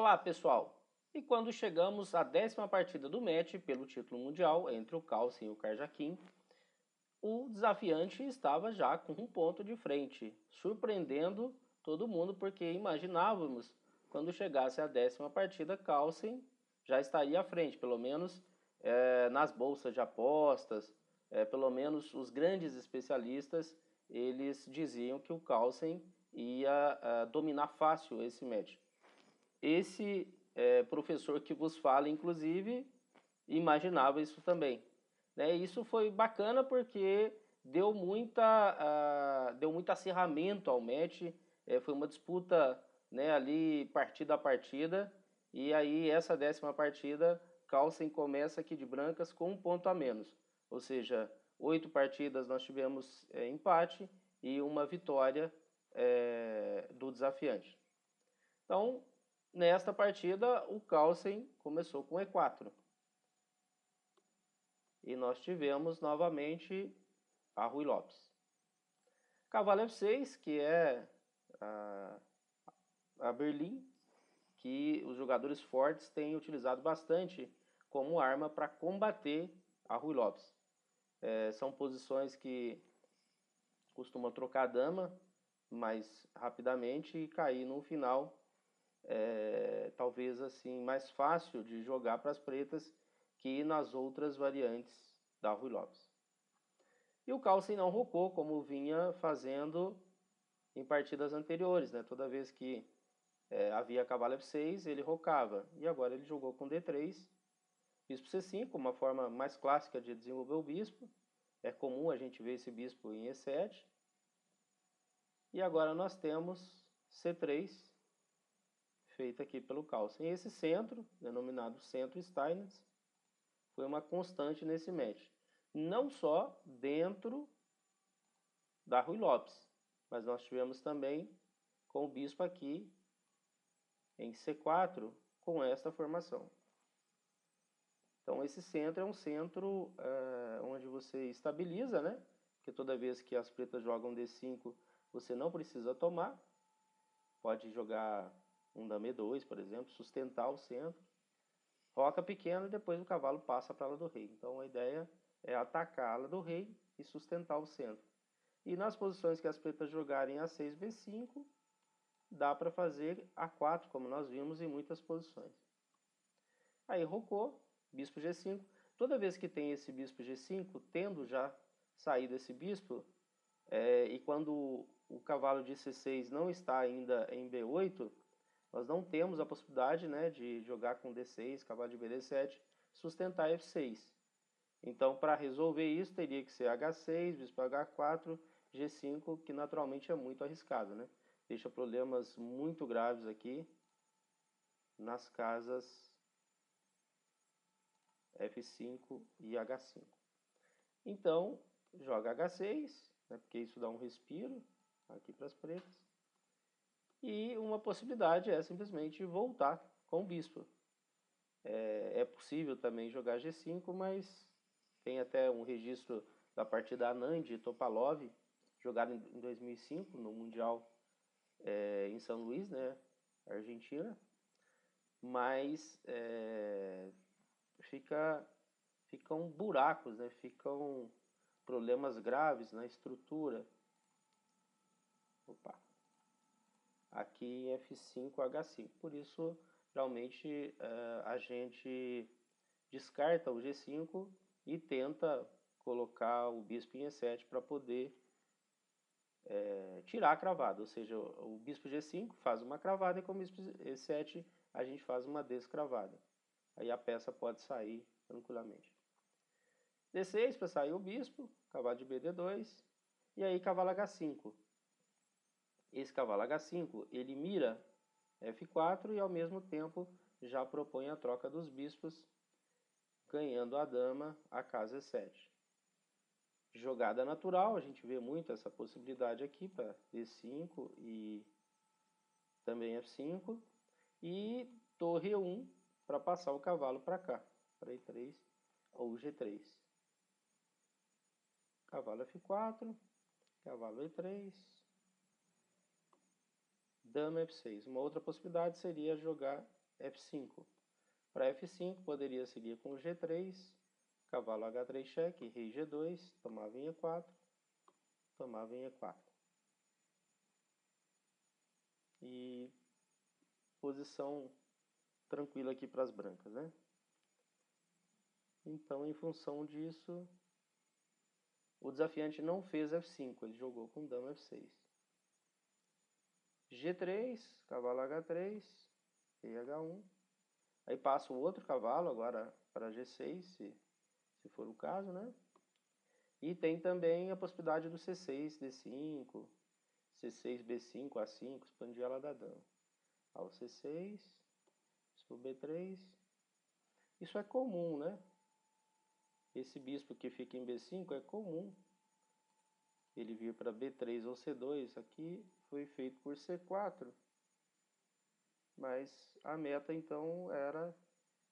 Olá, pessoal! E quando chegamos à 10ª partida do match pelo título mundial entre o Carlsen e o Carjaquim, o desafiante estava já com um ponto de frente, surpreendendo todo mundo porque imaginávamos quando chegasse a 10ª partida, Carlsen já estaria à frente, pelo menos nas bolsas de apostas, pelo menos os grandes especialistas, eles diziam que o Carlsen ia dominar fácil esse match. Esse professor que vos fala, inclusive, imaginava isso também. Né? Isso foi bacana porque deu muito acirramento ao match, foi uma disputa, né, ali partida a partida, e aí essa 10ª partida, Carlsen começa aqui de brancas com um ponto a menos, ou seja, 8 partidas nós tivemos empate e uma vitória do desafiante. Então, nesta partida, o Carlsen começou com E4. E nós tivemos novamente a Ruy Lopes. Cavalo F6, que é a Berlim, que os jogadores fortes têm utilizado bastante como arma para combater a Ruy Lopes. São posições que costumam trocar a dama mais rapidamente e cair no final talvez assim mais fácil de jogar para as pretas que nas outras variantes da Ruy Lopes. E o Carlsen não rocou como vinha fazendo em partidas anteriores, né? Toda vez que havia cavalo F6 ele rocava, e agora ele jogou com D3, bispo C5, uma forma mais clássica de desenvolver o bispo. É comum a gente ver esse bispo em E7. E agora nós temos C3, feita aqui pelo Carlsen. Esse centro, denominado centro Steinitz, foi uma constante nesse match. Não só dentro da Ruy Lopes, mas nós tivemos também com o bispo aqui em C4 com esta formação. Então esse centro é um centro onde você estabiliza, né? Porque toda vez que as pretas jogam D5, você não precisa tomar. Pode jogar um dama E2, por exemplo, sustentar o centro. Roca pequena e depois o cavalo passa para a ala do rei. Então a ideia é atacar a ala do rei e sustentar o centro. E nas posições que as pretas jogarem A6, B5, dá para fazer A4, como nós vimos em muitas posições. Aí rocou, bispo G5. Toda vez que tem esse bispo G5, tendo já saído esse bispo, e quando o cavalo de C6 não está ainda em B8, nós não temos a possibilidade, né, de jogar com D6, cavalo de BD7, sustentar F6. Então, para resolver isso, teria que ser H6, bispo H4, G5, que naturalmente é muito arriscado, né? Deixa problemas muito graves aqui nas casas F5 e H5. Então, joga H6, né, porque isso dá um respiro aqui para as pretas. E uma possibilidade é simplesmente voltar com o bispo. É possível também jogar G5, mas tem até um registro da partida Anand e Topalov, jogada em 2005 no Mundial em São Luís, né, Argentina. Mas ficam buracos, né, ficam problemas graves na estrutura. Opa! Aqui em F5, H5. Por isso, realmente, a gente descarta o G5 e tenta colocar o bispo em E7 para poder tirar a cravada. Ou seja, o bispo G5 faz uma cravada e com o bispo E7 a gente faz uma descravada. Aí a peça pode sair tranquilamente. D6 para sair o bispo, cavalo de BD2 e aí cavalo H5. Esse cavalo H5, ele mira F4 e ao mesmo tempo já propõe a troca dos bispos, ganhando a dama a casa E7. Jogada natural, a gente vê muito essa possibilidade aqui para D5 e também F5. E torre E1 para passar o cavalo para cá, para E3 ou G3. Cavalo F4, cavalo E3. Dama F6. Uma outra possibilidade seria jogar F5. Para F5 poderia seguir com G3, cavalo H3 cheque, rei G2, tomava em E4, tomava em E4. E posição tranquila aqui para as brancas, né? Então, em função disso, o desafiante não fez F5, ele jogou com dama F6. G3, cavalo H3, rei H1. Aí passa o outro cavalo agora para G6, se for o caso, né? E tem também a possibilidade do C6, D5, C6, B5, A5, expandir ela da dama. Ao C6, o B3. Isso é comum, né? Esse bispo que fica em B5 é comum ele vir para B3 ou C2. Aqui foi feito por C4, mas a meta então era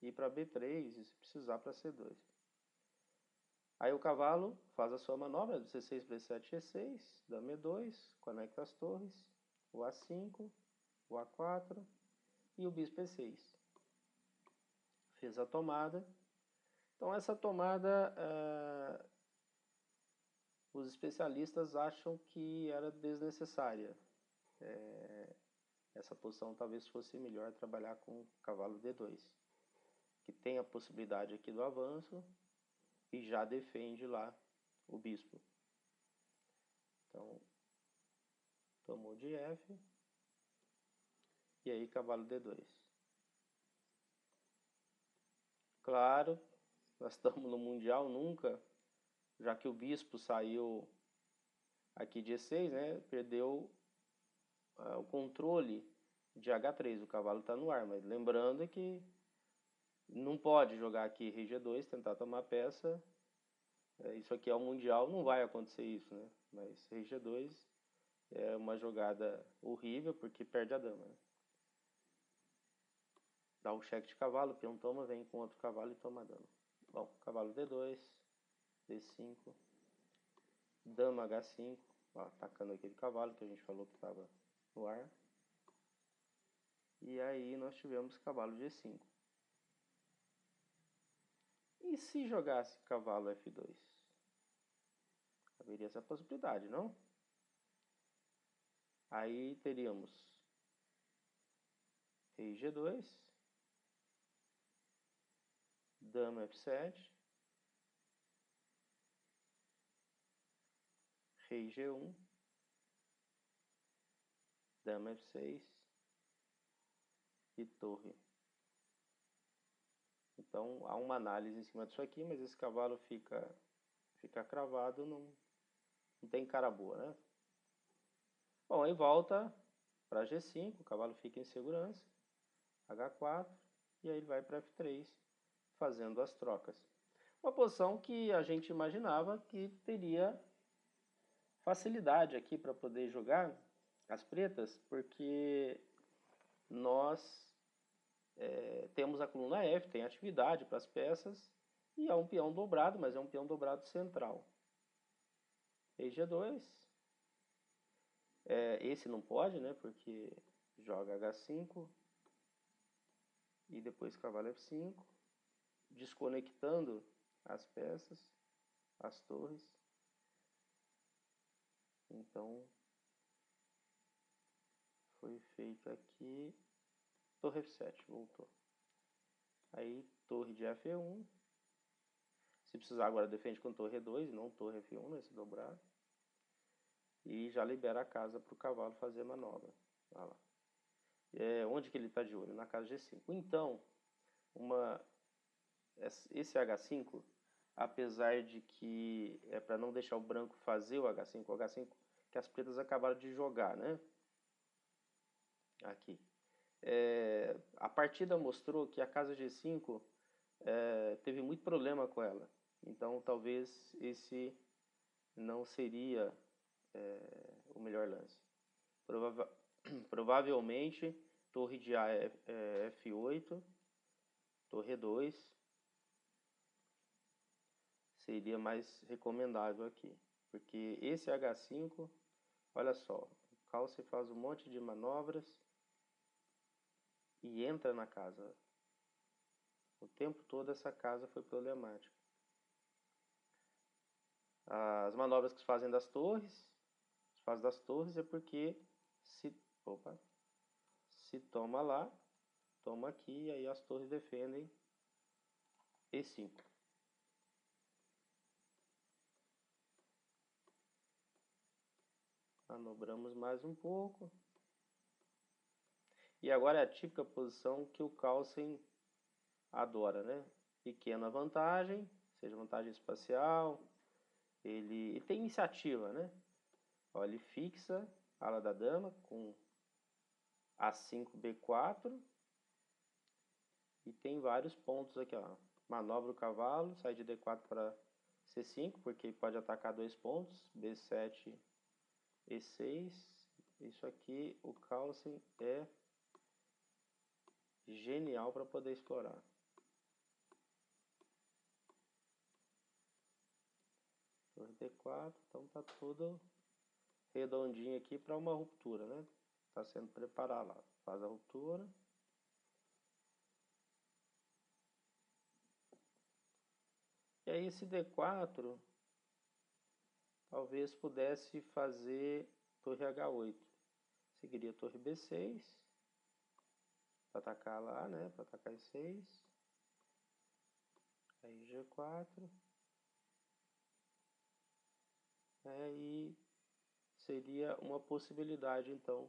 ir para B3 e se precisar para C2. Aí o cavalo faz a sua manobra do C6 para E7, G6, dama E2, conecta as torres, o A5, o A4 e o bispo E6. Fez a tomada. Então essa tomada, os especialistas acham que era desnecessária. Essa posição talvez fosse melhor trabalhar com o cavalo D2, que tem a possibilidade aqui do avanço e já defende lá o bispo. Então, tomou de F, e aí cavalo D2. Claro, nós estamos no Mundial, nunca, já que o bispo saiu aqui de E6, né, perdeu o controle de H3, o cavalo está no ar, mas lembrando que não pode jogar aqui rei G2, tentar tomar peça, isso aqui é o Mundial, não vai acontecer isso, né, mas rei G2 é uma jogada horrível porque perde a dama, né? Dá o cheque de cavalo, o peão toma, vem com outro cavalo e toma a dama. Bom, cavalo D2, D5, dama H5, ó, atacando aquele cavalo que a gente falou que estava no ar. E aí nós tivemos cavalo G5. E se jogasse cavalo F2? Haveria essa possibilidade, não? Aí teríamos rei G2, dama F7, rei G1, dama F6 e torre. Então há uma análise em cima disso aqui, mas esse cavalo fica cravado, não tem cara boa, né? Bom, aí volta para G5, o cavalo fica em segurança, H4, e aí ele vai para F3, fazendo as trocas. Uma posição que a gente imaginava que teria facilidade aqui para poder jogar as pretas, porque nós temos a coluna F, tem atividade para as peças, e é um peão dobrado, mas é um peão dobrado central. Rei G2, esse não pode, né, porque joga H5, e depois cavalo F5, desconectando as peças, as torres. Então, foi feito aqui, torre F7, voltou. Aí, torre de F1, se precisar agora defende com torre E2, não torre F1, nesse dobrado. E já libera a casa para o cavalo fazer a manobra. Olha lá. Onde que ele está de olho? Na casa G5. Então, esse H5, apesar de que é para não deixar o branco fazer o H5 que as pretas acabaram de jogar, né? Aqui. A partida mostrou que a casa G5 teve muito problema com ela. Então, talvez esse não seria o melhor lance. Provavelmente, torre de A F8, torre E2 seria mais recomendável aqui. Porque esse H5, olha só, o Calce faz um monte de manobras e entra na casa. O tempo todo essa casa foi problemática. As manobras que se fazem das torres, é porque se toma lá, toma aqui, e aí as torres defendem E5. Manobramos mais um pouco. E agora é a típica posição que o Carlsen adora, né? Pequena vantagem, seja vantagem espacial, ele tem iniciativa, né? Ó, ele fixa a ala da dama com A5, B4 e tem vários pontos aqui, ó. Manobra o cavalo, sai de D4 para C5, porque pode atacar 2 pontos, B7, E6. Isso aqui, o Carlsen é genial para poder explorar. Torre D4, então tá tudo redondinho aqui para uma ruptura, né? Tá sendo preparado lá. Faz a ruptura. E aí esse D4 talvez pudesse fazer torre H8. Seguiria torre B6 para atacar lá, né? Para atacar E6. Aí G4. E seria uma possibilidade então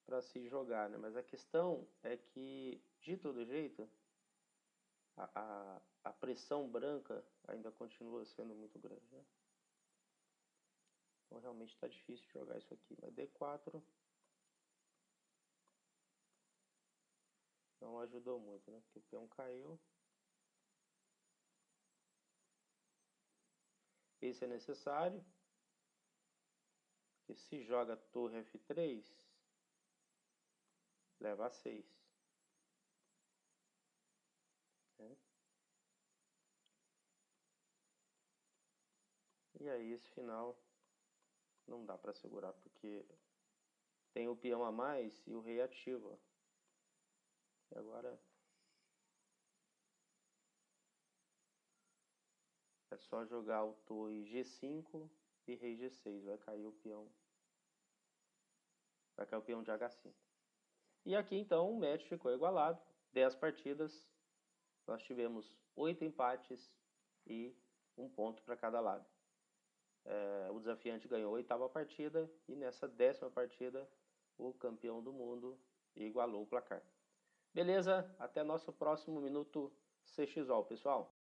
para se jogar, né? Mas a questão é que, de todo jeito, a pressão branca ainda continua sendo muito grande, né? Então realmente está difícil jogar isso aqui. Mas D4 não ajudou muito, né? Porque o peão caiu. Esse é necessário. Porque se joga torre F3, leva a 6. Né? E aí esse final não dá para segurar, porque tem o peão a mais e o rei ativa. E agora é só jogar o torre G5 e rei G6. Vai cair o peão. Vai cair o peão de H5. E aqui então o match ficou igualado. 10 partidas. Nós tivemos 8 empates e 1 ponto para cada lado. O desafiante ganhou a 8ª partida e nessa 10ª partida o campeão do mundo igualou o placar. Beleza? Até nosso próximo Minuto CXO, pessoal.